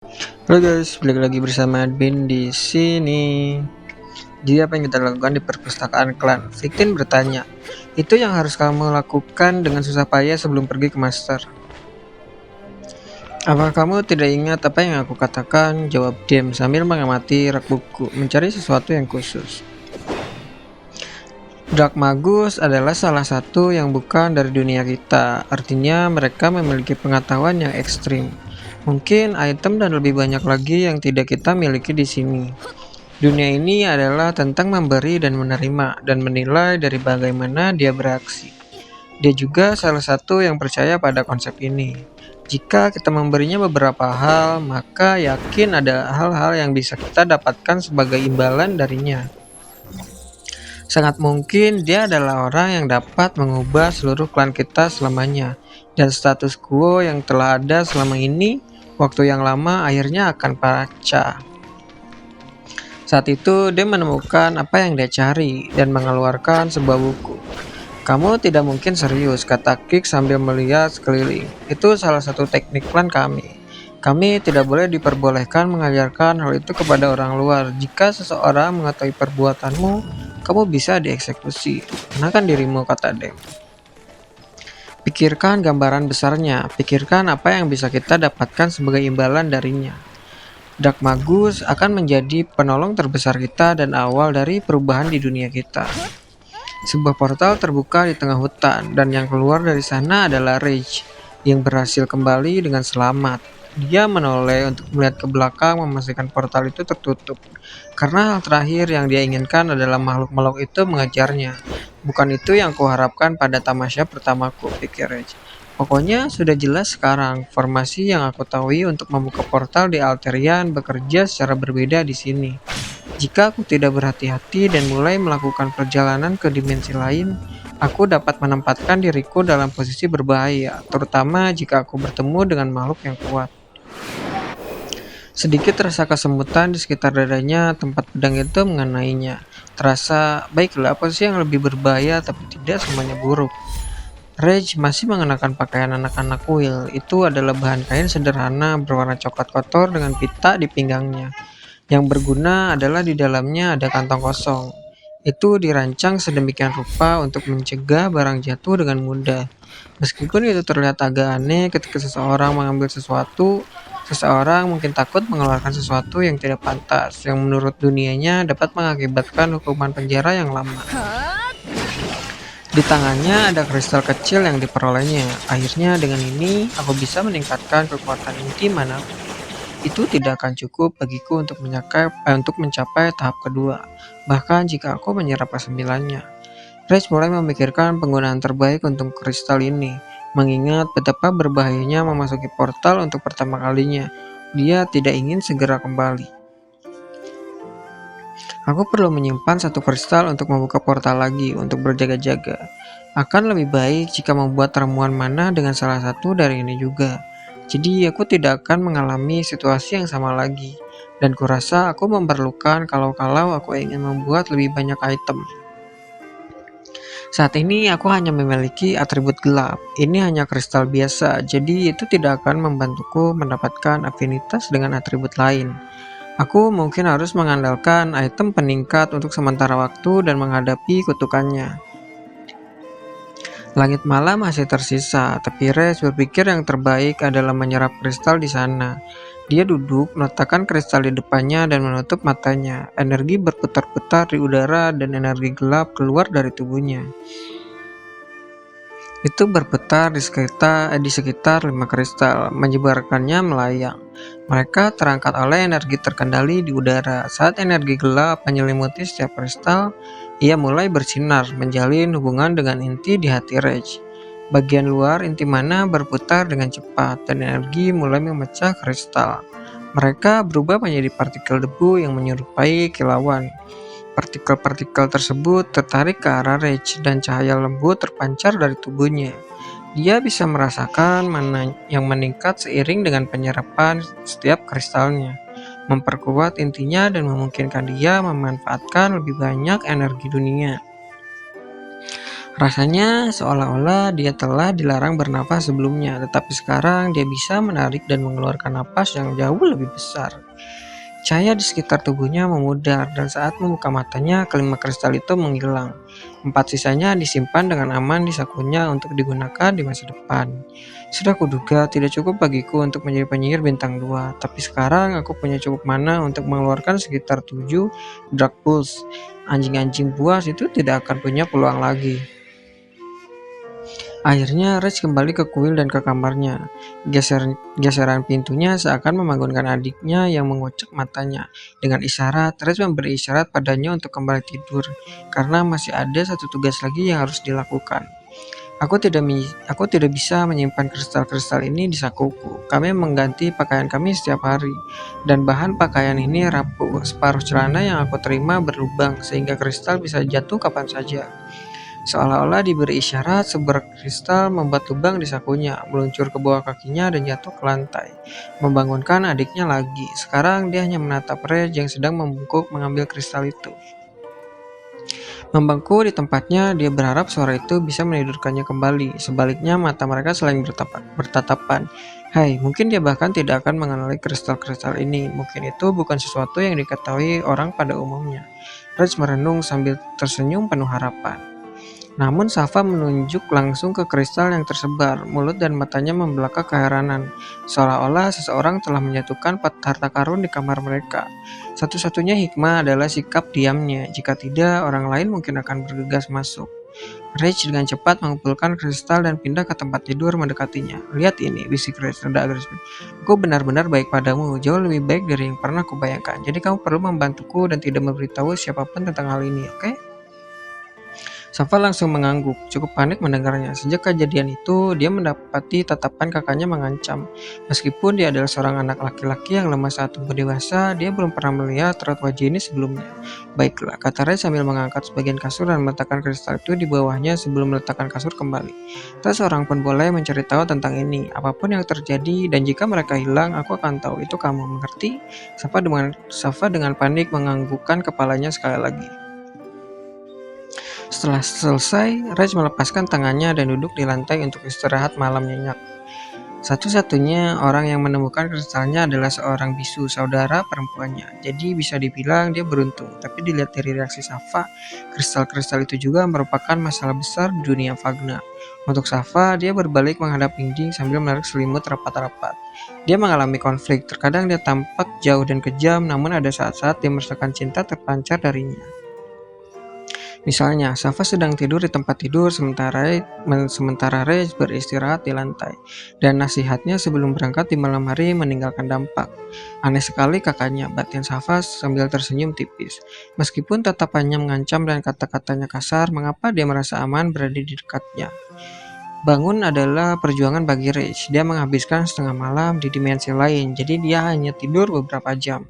Halo guys, balik lagi bersama Admin di sini. Jadi apa yang kita lakukan di perpustakaan klan? Victin bertanya, itu yang harus kamu lakukan dengan susah payah sebelum pergi ke master. Apa kamu tidak ingat apa yang aku katakan? Jawab Dim sambil mengamati rak buku, mencari sesuatu yang khusus. Dark Magus adalah salah satu yang bukan dari dunia kita, artinya mereka memiliki pengetahuan yang ekstrim. Mungkin item dan lebih banyak lagi yang tidak kita miliki di sini. Dunia ini adalah tentang memberi dan menerima dan menilai dari bagaimana dia beraksi. Dia juga salah satu yang percaya pada konsep ini. Jika kita memberinya beberapa hal, maka yakin ada hal-hal yang bisa kita dapatkan sebagai imbalan darinya. Sangat mungkin dia adalah orang yang dapat mengubah seluruh klan kita selamanya. Dan status quo yang telah ada selama ini, waktu yang lama akhirnya akan pecah. Saat itu, dia menemukan apa yang dia cari dan mengeluarkan sebuah buku. Kamu tidak mungkin serius, kata Kik sambil melihat sekeliling. Itu salah satu teknik klan kami. Kami tidak boleh diperbolehkan mengajarkan hal itu kepada orang luar. Jika seseorang mengetahui perbuatanmu, kamu bisa dieksekusi. Kenakan dirimu, kata Dem. Pikirkan gambaran besarnya. Pikirkan apa yang bisa kita dapatkan sebagai imbalan darinya. Dark Magus akan menjadi penolong terbesar kita dan awal dari perubahan di dunia kita. Sebuah portal terbuka di tengah hutan, dan yang keluar dari sana adalah Rage, yang berhasil kembali dengan selamat. Dia menoleh untuk melihat ke belakang memastikan portal itu tertutup, karena hal terakhir yang dia inginkan adalah makhluk-makhluk itu mengejarnya. Bukan itu yang kuharapkan pada tamasya pertamaku, pikir Rage. Pokoknya sudah jelas sekarang, formasi yang aku tahu untuk membuka portal di Alterian bekerja secara berbeda di sini. Jika aku tidak berhati-hati dan mulai melakukan perjalanan ke dimensi lain, aku dapat menempatkan diriku dalam posisi berbahaya, terutama jika aku bertemu dengan makhluk yang kuat. Sedikit rasa kesemutan di sekitar dadanya tempat pedang itu mengenainya. Terasa, baiklah apa sih yang lebih berbahaya tapi tidak semuanya buruk. Rage masih mengenakan pakaian anak-anak kuil. Itu adalah bahan kain sederhana berwarna coklat kotor dengan pita di pinggangnya. Yang berguna adalah di dalamnya ada kantong kosong. Itu dirancang sedemikian rupa untuk mencegah barang jatuh dengan mudah. Meskipun itu terlihat agak aneh ketika seseorang mengambil sesuatu, seseorang mungkin takut mengeluarkan sesuatu yang tidak pantas, yang menurut dunianya dapat mengakibatkan hukuman penjara yang lama. Di tangannya ada kristal kecil yang diperolehnya. Akhirnya dengan ini, aku bisa meningkatkan kekuatan inti mana. Itu tidak akan cukup bagiku untuk mencapai tahap kedua, bahkan jika aku menyerap kesembilannya. Rage mulai memikirkan penggunaan terbaik untuk kristal ini, mengingat betapa berbahayanya memasuki portal untuk pertama kalinya. Dia tidak ingin segera kembali. Aku perlu menyimpan satu kristal untuk membuka portal lagi untuk berjaga-jaga. Akan lebih baik jika membuat ramuan mana dengan salah satu dari ini juga. Jadi aku tidak akan mengalami situasi yang sama lagi. Dan kurasa aku memerlukan kalau aku ingin membuat lebih banyak item. Saat ini aku hanya memiliki atribut gelap. Ini hanya kristal biasa, jadi itu tidak akan membantuku mendapatkan afinitas dengan atribut lain. Aku mungkin harus mengandalkan item peningkat untuk sementara waktu dan menghadapi kutukannya. Langit malam masih tersisa, tapi Rex berpikir yang terbaik adalah menyerap kristal di sana. Dia duduk, meletakkan kristal di depannya dan menutup matanya. Energi berputar-putar di udara dan energi gelap keluar dari tubuhnya. Itu berputar di sekitar 5 kristal, menyebarkannya melayang. Mereka terangkat oleh energi terkendali di udara. Saat energi gelap menyelimuti setiap kristal, ia mulai bersinar, menjalin hubungan dengan inti di hati Rage. Bagian luar inti mana berputar dengan cepat, dan energi mulai memecah kristal. Mereka berubah menjadi partikel debu yang menyerupai kilauan. Partikel-partikel tersebut tertarik ke arah Rage dan cahaya lembut terpancar dari tubuhnya. Dia bisa merasakan mana yang meningkat seiring dengan penyerapan setiap kristalnya, memperkuat intinya dan memungkinkan dia memanfaatkan lebih banyak energi dunia. Rasanya seolah-olah dia telah dilarang bernafas sebelumnya, tetapi sekarang dia bisa menarik dan mengeluarkan napas yang jauh lebih besar. Cahaya di sekitar tubuhnya memudar, dan saat membuka matanya, kelima kristal itu menghilang. Empat sisanya disimpan dengan aman di sakunya untuk digunakan di masa depan. Sudah kuduga tidak cukup bagiku untuk menjadi penyihir bintang 2, tapi sekarang aku punya cukup mana untuk mengeluarkan sekitar 7 Dark Pulse. Anjing-anjing buas itu tidak akan punya peluang lagi. Akhirnya Rex kembali ke kuil dan ke kamarnya. Geseran pintunya seakan membangunkan adiknya yang mengocok matanya. Dengan isyarat, Rex memberi isyarat padanya untuk kembali tidur, karena masih ada satu tugas lagi yang harus dilakukan. Aku tidak bisa menyimpan kristal-kristal ini di sakuku. Kami mengganti pakaian kami setiap hari, dan bahan pakaian ini rapuh. Separuh celana yang aku terima berlubang, sehingga kristal bisa jatuh kapan saja. Seolah-olah diberi isyarat, sebuah kristal membuat lubang di sakunya, meluncur ke bawah kakinya dan jatuh ke lantai, membangunkan adiknya lagi. Sekarang dia hanya menatap Reg yang sedang membungkuk mengambil kristal itu. Membengkuk di tempatnya, dia berharap suara itu bisa menidurkannya kembali. Sebaliknya, mata mereka saling bertatapan. Hai, mungkin dia bahkan tidak akan mengenali kristal-kristal ini. Mungkin itu bukan sesuatu yang diketahui orang pada umumnya. Reg merenung sambil tersenyum penuh harapan. Namun Safa menunjuk langsung ke kristal yang tersebar, mulut dan matanya membelaka keheranan, seolah-olah seseorang telah menyatukan harta karun di kamar mereka. Satu-satunya hikmah adalah sikap diamnya, jika tidak orang lain mungkin akan bergegas masuk. Rage dengan cepat mengumpulkan kristal dan pindah ke tempat tidur mendekatinya. Lihat ini, bisik Rage rada agresif. Aku benar-benar baik padamu, jauh lebih baik dari yang pernah kubayangkan. Jadi kamu perlu membantuku dan tidak memberitahu siapapun tentang hal ini, oke? Safa langsung mengangguk, cukup panik mendengarnya. Sejak kejadian itu, dia mendapati tatapan kakaknya mengancam. Meskipun dia adalah seorang anak laki-laki yang lemah saat tumbuh dewasa, dia belum pernah melihat raut wajah ini sebelumnya. Baiklah, kata Ray sambil mengangkat sebagian kasur dan meletakkan kristal itu di bawahnya sebelum meletakkan kasur kembali. Tak seorang pun boleh mencari tahu tentang ini, apapun yang terjadi, dan jika mereka hilang, aku akan tahu itu kamu, mengerti? Safa dengan panik menganggukkan kepalanya sekali lagi. Setelah selesai, Raj melepaskan tangannya dan duduk di lantai untuk istirahat malam nyenyak. Satu-satunya orang yang menemukan kristalnya adalah seorang bisu, saudara perempuannya. Jadi bisa dibilang dia beruntung. Tapi dilihat dari reaksi Safa, kristal-kristal itu juga merupakan masalah besar di dunia Vagna. Untuk Safa, dia berbalik menghadap Inding sambil menarik selimut rapat-rapat. Dia mengalami konflik, terkadang dia tampak jauh dan kejam, namun ada saat-saat dia merasakan cinta terpancar darinya. Misalnya, Safa sedang tidur di tempat tidur sementara Ray beristirahat di lantai, dan nasihatnya sebelum berangkat di malam hari meninggalkan dampak. Aneh sekali kakaknya, batin Safa sambil tersenyum tipis. Meskipun tatapannya mengancam dan kata-katanya kasar, mengapa dia merasa aman berada di dekatnya? Bangun adalah perjuangan bagi Rage. Dia menghabiskan setengah malam di dimensi lain, jadi dia hanya tidur beberapa jam.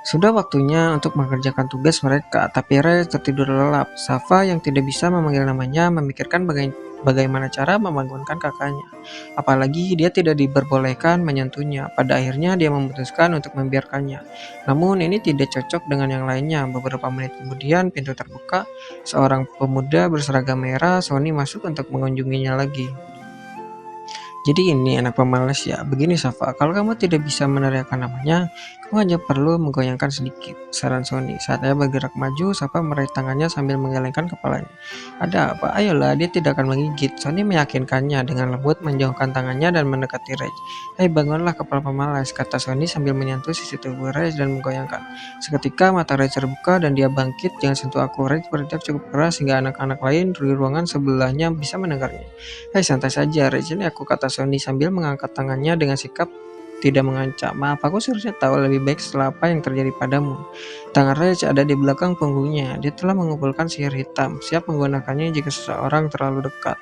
Sudah waktunya untuk mengerjakan tugas mereka, tapi Ray tertidur lelap. Safa yang tidak bisa memanggil namanya memikirkan bagaimana cara membangunkan kakaknya. Apalagi dia tidak diperbolehkan menyentuhnya. Pada akhirnya dia memutuskan untuk membiarkannya. Namun ini tidak cocok dengan yang lainnya. Beberapa menit kemudian pintu terbuka. Seorang pemuda berseragam merah Sony masuk untuk mengunjunginya lagi. Jadi ini anak pemalas ya. Begini Safa, kalau kamu tidak bisa meneriakkan namanya, kamu hanya perlu menggoyangkan sedikit, saran Sony. Saat dia bergerak maju, Safa meraih tangannya sambil menggelengkan kepalanya. Ada apa? Ayolah, dia tidak akan menggigit. Sony meyakinkannya dengan lembut menjauhkan tangannya dan mendekati Rage. Hei bangunlah kepala pemalas, kata Sony sambil menyentuh sisi tubuh Rage dan menggoyangkan. Seketika mata Rage terbuka dan dia bangkit. Jangan sentuh aku, Rage berteriak cukup keras hingga anak-anak lain di ruangan sebelahnya bisa mendengarnya. Hei santai saja, Rage, ini aku, kata Sony sambil mengangkat tangannya dengan sikap tidak mengancam. Maaf, aku seharusnya tahu lebih baik setelah apa yang terjadi padamu. Tangan Rage ada di belakang punggungnya. Dia telah mengumpulkan sihir hitam, siap menggunakannya jika seseorang terlalu dekat.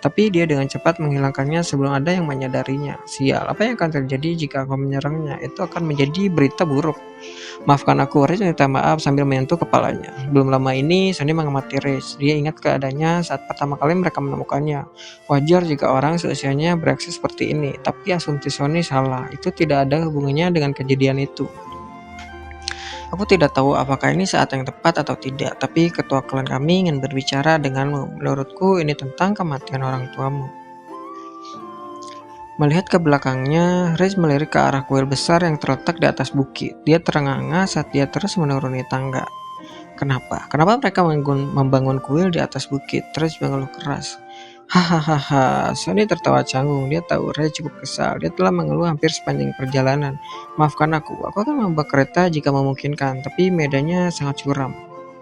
Tapi dia dengan cepat menghilangkannya sebelum ada yang menyadarinya. Sial, apa yang akan terjadi jika aku menyerangnya? Itu akan menjadi berita buruk. Maafkan aku, Rage minta maaf sambil menyentuh kepalanya. Belum lama ini, Sony mengamati Rage. Dia ingat keadaannya saat pertama kali mereka menemukannya. Wajar jika orang seusianya bereaksi seperti ini, tapi asumsi Sony salah. Itu tidak ada hubungannya dengan kejadian itu. Aku tidak tahu apakah ini saat yang tepat atau tidak, tapi ketua klan kami ingin berbicara denganmu. Menurutku ini tentang kematian orang tuamu. Melihat ke belakangnya, Riz melirik ke arah kuil besar yang terletak di atas bukit. Dia terengah-engah saat dia terus menuruni tangga. Kenapa? Kenapa mereka membangun kuil di atas bukit? Riz mengeluh keras. Hahaha, Sony tertawa canggung. Dia tahu Riz cukup kesal. Dia telah mengeluh hampir sepanjang perjalanan. Maafkan aku akan membawa kereta jika memungkinkan, tapi medannya sangat curam.